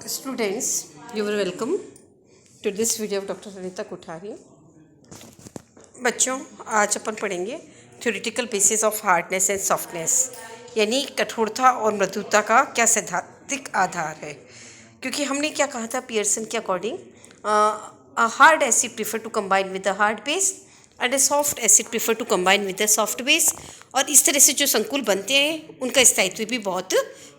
Students, you are welcome to this video of Dr. Anita Kothari. बच्चों, आज अपन पढ़ेंगे theoretical basis of hardness and softness, यानी कठोरता और मृदुता का क्या सैद्धांतिक आधार है। क्योंकि हमने क्या कहा था पियर्सन के according, hard acid prefer to combine with the hard base and a soft acid prefer to combine with the soft base. और इस तरह से जो संकुल बनते हैं उनका स्थायित्व भी बहुत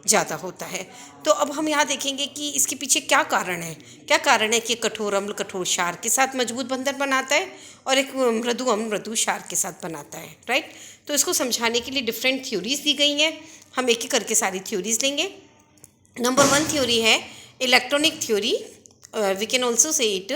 ज़्यादा होता है। तो अब हम यहाँ देखेंगे कि इसके पीछे क्या कारण है। क्या कारण है कि कठोर अम्ल कठोर क्षार के साथ मजबूत बंधन बनाता है और एक मृदु अम्ल मृदु क्षार के साथ बनाता है, राइट। तो इसको समझाने के लिए डिफरेंट थ्योरीज दी गई हैं। हम एक एक करके सारी थ्योरीज लेंगे। नंबर 1 थ्योरी है electronic theory, we can also say it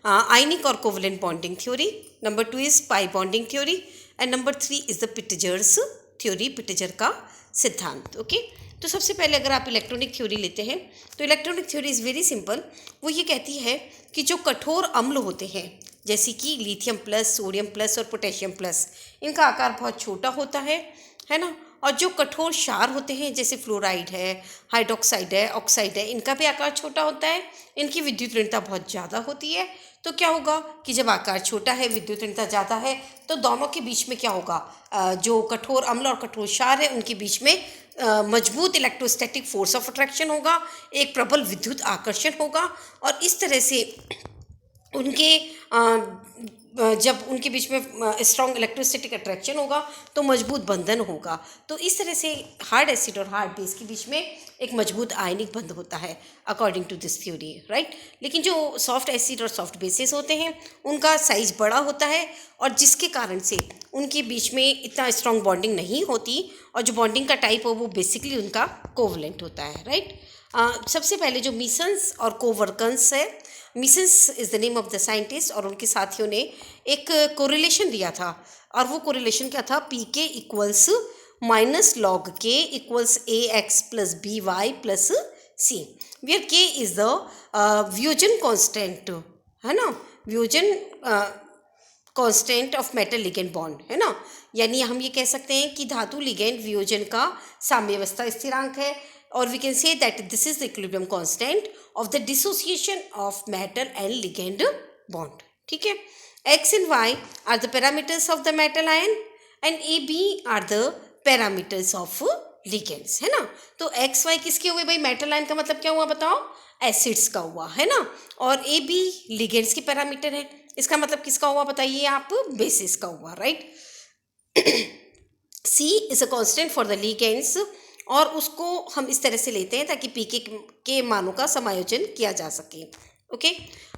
ionic और covalent bonding theory. Number 2 is pi bonding theory and number 3 is the Pitzer's theory, Pitzer का सिद्धांत। ओके, तो सबसे पहले अगर आप इलेक्ट्रॉनिक थ्योरी लेते हैं तो electronic theory is very simple. वो ये कहती है कि जो कठोर अम्ल होते हैं जैसे कि लिथियम प्लस, सोडियम प्लस और पोटेशियम प्लस, इनका आकार बहुत छोटा होता है ना। और जो कठोर क्षार होते हैं जैसे फ्लोराइड है, हाइड्रोक्साइड है, ऑक्साइड है, इनका भी आकार छोटा होता है, इनकी विद्युत ऋणता बहुत ज़्यादा होती है। तो क्या होगा कि जब आकार छोटा है, विद्युत ऋणता ज़्यादा है, तो दोनों के बीच में क्या होगा, जो कठोर अम्ल और कठोर क्षार है उनके बीच में मजबूत इलेक्ट्रोस्टैटिक फोर्स ऑफ अट्रैक्शन होगा, एक प्रबल विद्युत आकर्षण होगा। और इस तरह से उनके जब उनके बीच में स्ट्रॉन्ग इलेक्ट्रोस्टैटिक अट्रैक्शन होगा तो मजबूत बंधन होगा। तो इस तरह से हार्ड एसिड और हार्ड बेस के बीच में एक mजबूत आयनिक बंध होता है according to this theory, right. लेकिन जो सॉफ्ट एसिड और सॉफ्ट बेसिस होते हैं उनका साइज बड़ा होता है और जिसके कारण से उनके बीच में इतना स्ट्रॉन्ग बॉन्डिंग नहीं होती और जो बॉन्डिंग का टाइप हो वो बेसिकली उनका कोवलेंट होता है, राइट। सबसे पहले जो मीसन्स और कोवर्कन्स है, मीसन्स is the name of the scientist, और उनके साथियों ने एक कोरिलेशन दिया था। और वो कोरिलेशन क्या था, P K equals minus log K equals A X plus B Y plus C, where K is the वियोजन कॉन्स्टेंट, है ना, वियोजन constant of metal ligand bond, है ना। यानी हम ये कह सकते हैं कि धातु लिगेंड वियोजन का साम्यावस्था स्थिरांक है। और we can say that this is the equilibrium constant of the dissociation of metal and ligand bond, ठीक है। X and Y are the parameters of the metal ion and A B are the parameters of ligands, है ना। तो x Y किसके हुए भाई, metal ion का मतलब क्या हुआ बताओ, एसिड्स का हुआ, है ना। और ए बी लिगेंड्स के पैरामीटर है, इसका मतलब किसका हुआ बताइए आप, बेसिस का हुआ, right. C is a constant for the ligands, और उसको हम इस तरह से लेते हैं ताकि पी के मानों का समायोजन किया जा सके, ओके।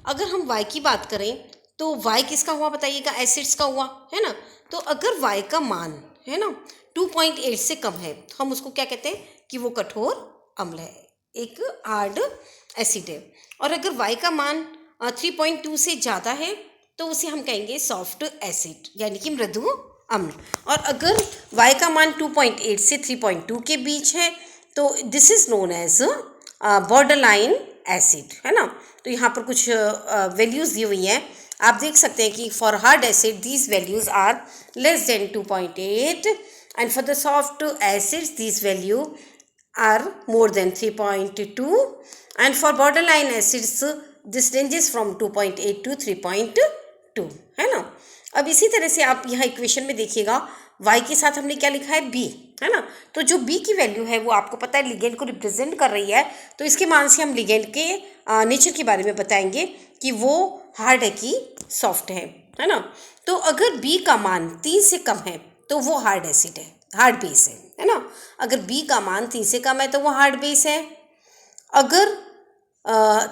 अगर हम y की बात करें तो y किसका हुआ बताइएगा, एसिड्स का हुआ, है ना। तो अगर y का मान, है ना, 2.8 से कम है तो हम उसको क्या कहते हैं कि वो कठोर अम्ल है, एक हार्ड एसिड है। और अगर y का मान 3.2 से ज़्यादा है तो उसे हम कहेंगे सॉफ्ट एसिड, यानी कि मृदु अम्ल। और अगर y का मान 2.8 से 3.2 के बीच है तो this is known as borderline acid, है ना। तो यहाँ पर कुछ वैल्यूज़ दी हुई हैं, आप देख सकते हैं कि for hard acid these values are less than 2.8 and for the soft acids these value are more than 3.2 and for borderline acids this ranges from 2.8 to 3.2, है ना। अब इसी तरह से आप यहाँ इक्वेशन में देखिएगा y के साथ हमने क्या लिखा है, b, है ना। तो जो b की वैल्यू है वो आपको पता है लिगेंड को रिप्रेजेंट कर रही है, तो इसके मान से हम लिगेंड के नेचर के बारे में बताएंगे कि वो हार्ड है कि सॉफ्ट है ना। तो अगर b का मान 3 से कम है तो वो हार्ड एसिड है, हार्ड बेस है ना। अगर b का मान 3 से कम है तो वो हार्ड बेस है। अगर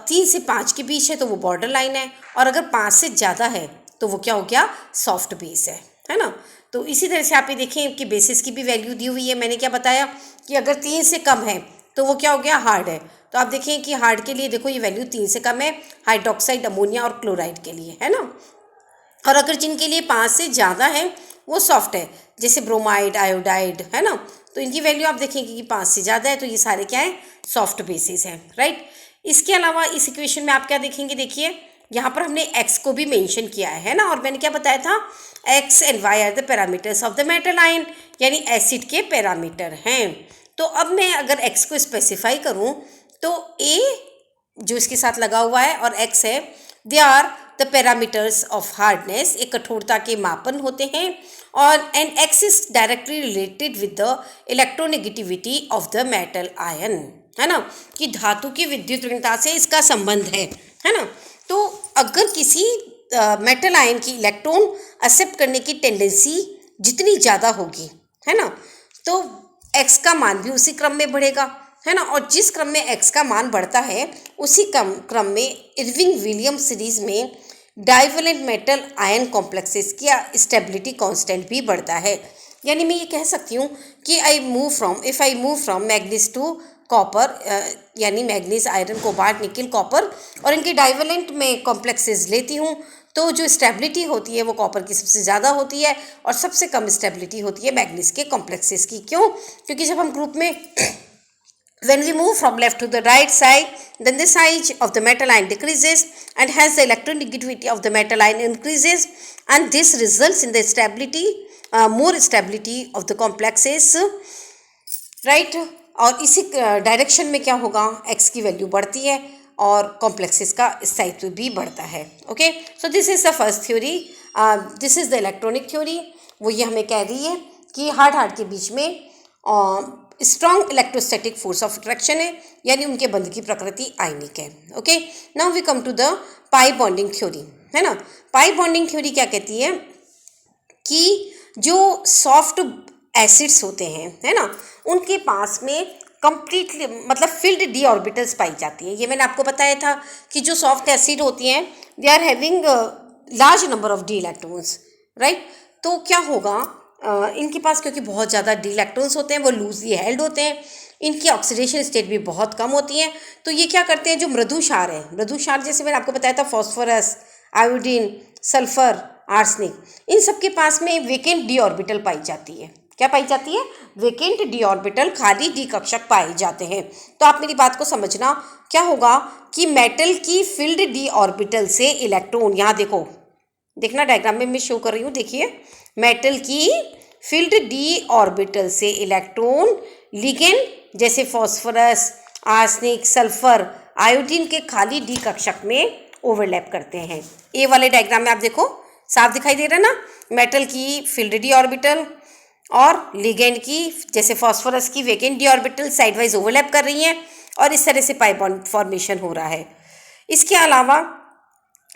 3 से 5 के बीच है तो वो बॉर्डर लाइन है, और अगर 5 से ज़्यादा है तो वो क्या हो गया, सॉफ्ट बेस है ना। तो इसी तरह से आप ये देखें कि बेसिस की भी वैल्यू दी हुई है। मैंने क्या बताया कि अगर 3 से कम है तो वो क्या हो गया, हार्ड है। तो आप देखें कि हार्ड के लिए देखो ये वैल्यू 3 से कम है हाइड्रोक्साइड, अमोनिया और क्लोराइड के लिए, है ना। और अगर जिनके लिए 5 से ज़्यादा है वो सॉफ्ट है, जैसे ब्रोमाइड, आयोडाइड, है ना। तो इनकी वैल्यू आप देखेंगे कि 5 से ज़्यादा है तो ये सारे क्या है, सॉफ्ट बेसिस हैं, राइट। इसके अलावा इस इक्वेशन में आप क्या देखेंगे, देखिए यहाँ पर हमने x को भी मेंशन किया है ना। और मैंने क्या बताया था, x and y are the parameters of the metal ion, यानी एसिड के पैरामीटर हैं। तो अब मैं अगर x को स्पेसिफाई करूँ तो a जो इसके साथ लगा हुआ है, और x है, they are the parameters of hardness, एक कठोरता के मापन होते हैं, और and x is directly related with the electronegativity of the metal ion, है ना, कि धातु की विद्युत ऋणता से इसका संबंध है ना। तो अगर किसी मेटल आयन की इलेक्ट्रॉन एक्सेप्ट करने की टेंडेंसी जितनी ज़्यादा होगी, है ना, तो x का मान भी उसी क्रम में बढ़ेगा, है ना। और जिस क्रम में x का मान बढ़ता है उसी क्रम में इरविंग विलियम सीरीज में डाइवेलेंट मेटल आयन कॉम्प्लेक्सेस की स्टेबिलिटी कांस्टेंट भी बढ़ता है। यानी मैं ये कह सकती हूँ कि if I move from manganese to copper, यानी manganese, iron, cobalt, nickel, copper, और इनके डाइवेलेंट में कॉम्प्लेक्सेस लेती हूँ, तो जो स्टेबिलिटी होती है वो कॉपर की सबसे ज़्यादा होती है और सबसे कम स्टेबिलिटी होती है मैग्नीज के कॉम्प्लेक्सेस की। क्यों? क्योंकि जब हम ग्रुप में when we move from left to the right side, then the size of the metal ion decreases and hence the electronegativity of the metal ion increases, and this results in the stability, more stability of the complexes, right? और इसी direction में क्या होगा, x की value बढ़ती है और complexes का स्थायित्व भी बढ़ता है। Okay, so this is the first theory, this is the electronic theory. वो ये हमें कह रही है कि हार्ड के बीच में strong electrostatic force of attraction है, यानी उनके बंध की प्रकृति आयनिक है। Okay, now we come to the pi bonding theory, है ना। पाई बॉन्डिंग थ्योरी क्या कहती है कि जो सॉफ्ट एसिड्स होते हैं, है ना, उनके पास में कंप्लीटली मतलब फिल्ड डी ऑर्बिटल्स पाई जाती है। ये मैंने आपको बताया था कि जो सॉफ्ट एसिड होती हैं they are having large number of D electrons, right. तो क्या होगा, इनके पास क्योंकि बहुत ज़्यादा डी इलेक्ट्रॉन्स होते हैं, वो लूजली हेल्ड होते हैं, इनकी ऑक्सीडेशन स्टेट भी बहुत कम होती है। तो ये क्या करते हैं, जो मृदु क्षार है, मृदु क्षार जैसे मैंने आपको बताया था फॉस्फोरस, आयोडीन, सल्फर, आर्सेनिक, इन सब के पास में वेकेंट डी ऑर्बिटल पाई जाती है। क्या पाई जाती है? वेकेंट डी ऑर्बिटल, खाली डी कक्षक पाए जाते हैं। तो आप मेरी बात को समझना, क्या होगा कि मेटल की फिल्ड डी ऑर्बिटल से इलेक्ट्रॉन, यहाँ देखो, देखना डायग्राम में मैं शो कर रही हूँ, देखिए, मेटल की फिल्ड डी ऑर्बिटल से इलेक्ट्रॉन लिगेंड जैसे फॉस्फोरस, आर्सेनिक, सल्फर, आयोडीन के खाली डी कक्षक में ओवरलैप करते हैं। ए वाले डायग्राम में आप देखो, साफ दिखाई दे रहा है ना, मेटल की फिल्ड डी ऑर्बिटल और लिगेंड की जैसे फॉस्फोरस की vacant D orbital side wise overlap कर रही हैं और इस तरह से पाई बॉन्ड फॉर्मेशन हो रहा है। इसके अलावा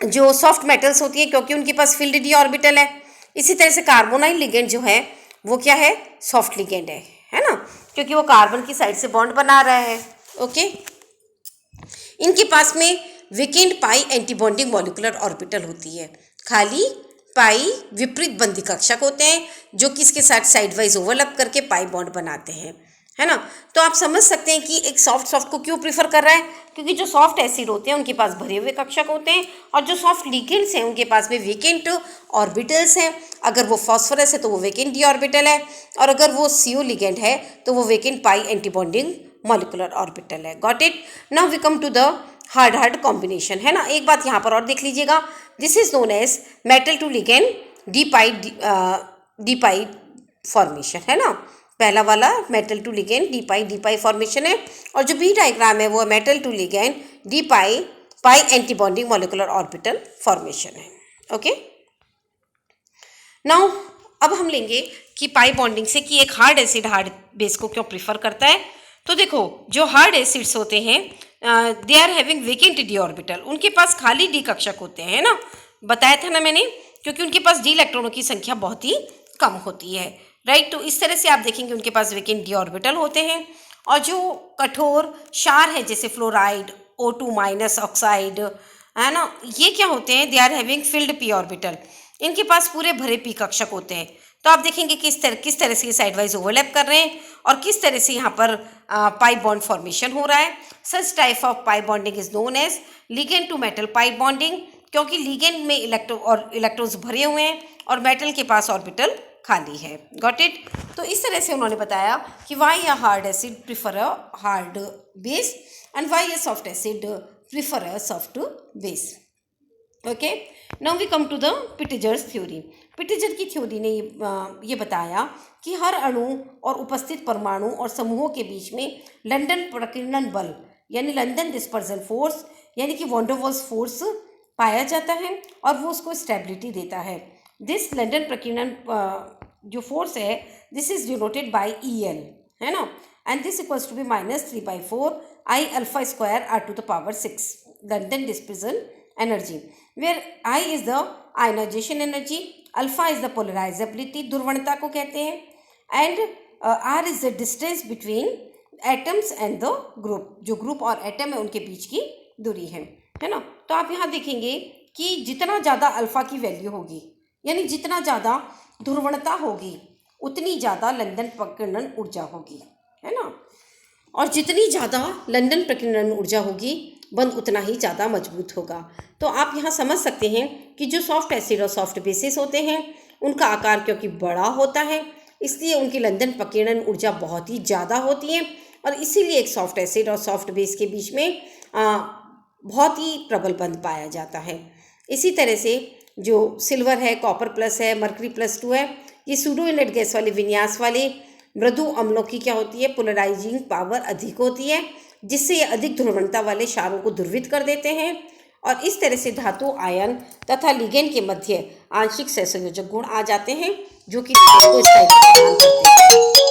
जो सॉफ्ट मेटल्स होती हैं, क्योंकि उनके पास फिल्ड डी ऑर्बिटल है, इसी तरह से कार्बोनाइल लिगेंड जो है वो क्या है, सॉफ्ट लिगेंड है ना, क्योंकि वो कार्बन की साइड से बॉन्ड बना रहा है। ओके, इनके पास में vacant pi antibonding molecular orbital होती है, खाली पाई विपरीत बंधी कक्षक होते हैं जो कि इसके साथ साइड वाइज ओवरलैप करके पाई बॉन्ड बनाते हैं, है ना। तो आप समझ सकते हैं कि एक सॉफ्ट को क्यों प्रीफर कर रहा है, क्योंकि जो सॉफ्ट एसिड होते हैं उनके पास भरे हुए कक्षक होते हैं और जो सॉफ्ट लिगेंड्स हैं उनके पास में वेकेंट ऑर्बिटल्स हैं। अगर वो फॉस्फोरस है तो वो वेकेंट डी ऑर्बिटल है, और अगर वो CO लिगेंड है तो वो vacant pi antibonding molecular orbital है। Got it. Now we come to the hard combination, है ना। एक बात यहाँ पर और देख लीजिएगा, this is known as metal to ligand D pi formation, है ना। पहला वाला metal to ligand D pi formation है, और जो बी डायग्राम है वो metal to ligand D pi antibonding molecular orbital formation है। ओके, नाउ अब हम लेंगे कि पाई बॉन्डिंग से कि एक हार्ड एसिड हार्ड बेस को क्यों प्रीफर करता है। तो देखो, जो हार्ड एसिड्स होते हैं they are having vacant D orbital, उनके पास खाली डी कक्षक होते हैं, है ना, बताया था ना मैंने, क्योंकि उनके पास डी इलेक्ट्रॉनों की संख्या बहुत ही कम होती है, राइट। तो इस तरह से आप देखेंगे उनके पास वेकेंट डी ऑर्बिटल होते हैं। और जो कठोर क्षार है जैसे फ्लोराइड, O2- ऑक्साइड, है ना, ये क्या होते हैं, they are having filled P orbital, इनके पास पूरे भरे पी कक्षक होते हैं। तो आप देखेंगे किस तरह से ये साइड वाइज ओवरलैप कर रहे हैं और किस तरह से यहाँ पर पाई बॉन्ड फॉर्मेशन हो रहा है। Such type of pi bonding is known as ligand to metal pi bonding, क्योंकि लिगेंड में इलेक्ट्रॉन्स भरे हुए हैं और मेटल के पास ऑर्बिटल खाली है। Got it. तो इस तरह से उन्होंने बताया कि why a hard acid prefer a hard base and why a soft acid prefer a soft base. Okay, now we come to the Pitzer's theory. Pitzer की थ्योरी ने ये बताया कि हर अणु और उपस्थित परमाणु और समूहों के बीच में लंदन प्रकीर्णन बल यानी लंदन डिस्पर्जल फोर्स यानी कि वॉन डेर वाल्स फोर्स पाया जाता है और वो उसको स्टेबिलिटी देता है। दिस लंदन प्रकीर्णन जो फोर्स है this is denoted by EL, है ना, and this equals to B -3/4 I alpha square R to the power 6 London dispersal energy, where I is the ionization energy, alpha is the polarizability ध्रुवणता को कहते हैं, and R is the distance between atoms and the group, जो group और atom है उनके बीच की दूरी है ना। तो आप यहाँ देखेंगे कि जितना ज़्यादा अल्फा की वैल्यू होगी यानी जितना ज़्यादा ध्रुवणता होगी उतनी ज़्यादा लंदन प्रकीर्णन ऊर्जा होगी, है ना, और जितनी ज़्यादा लंदन प्रकीर्णन ऊर्जा होगी बंध उतना ही ज़्यादा मजबूत होगा। तो आप यहाँ समझ सकते हैं कि जो सॉफ्ट एसिड और सॉफ्ट बेसिस होते हैं उनका आकार क्योंकि बड़ा होता है इसलिए उनकी लंदन प्रकीर्णन ऊर्जा बहुत ही ज़्यादा होती है और इसीलिए एक सॉफ्ट एसिड और सॉफ्ट बेस के बीच में बहुत ही प्रबल बंध पाया जाता है। इसी तरह से जो सिल्वर है, कॉपर प्लस है, मरकरी +2 है, ये सूडो इनलेट गैस वाले विन्यास वाले मृदु अम्लों की क्या होती है, पोलराइजिंग पावर अधिक होती है जिससे ये अधिक ध्रुवणता वाले क्षारों को ध्रुवित कर देते हैं और इस तरह से धातु आयन तथा लिगेंड के मध्य आंशिक सहसंयोजक गुण आ जाते हैं जो कि लिगेंड को स्थायित्व प्रदान करते हैं।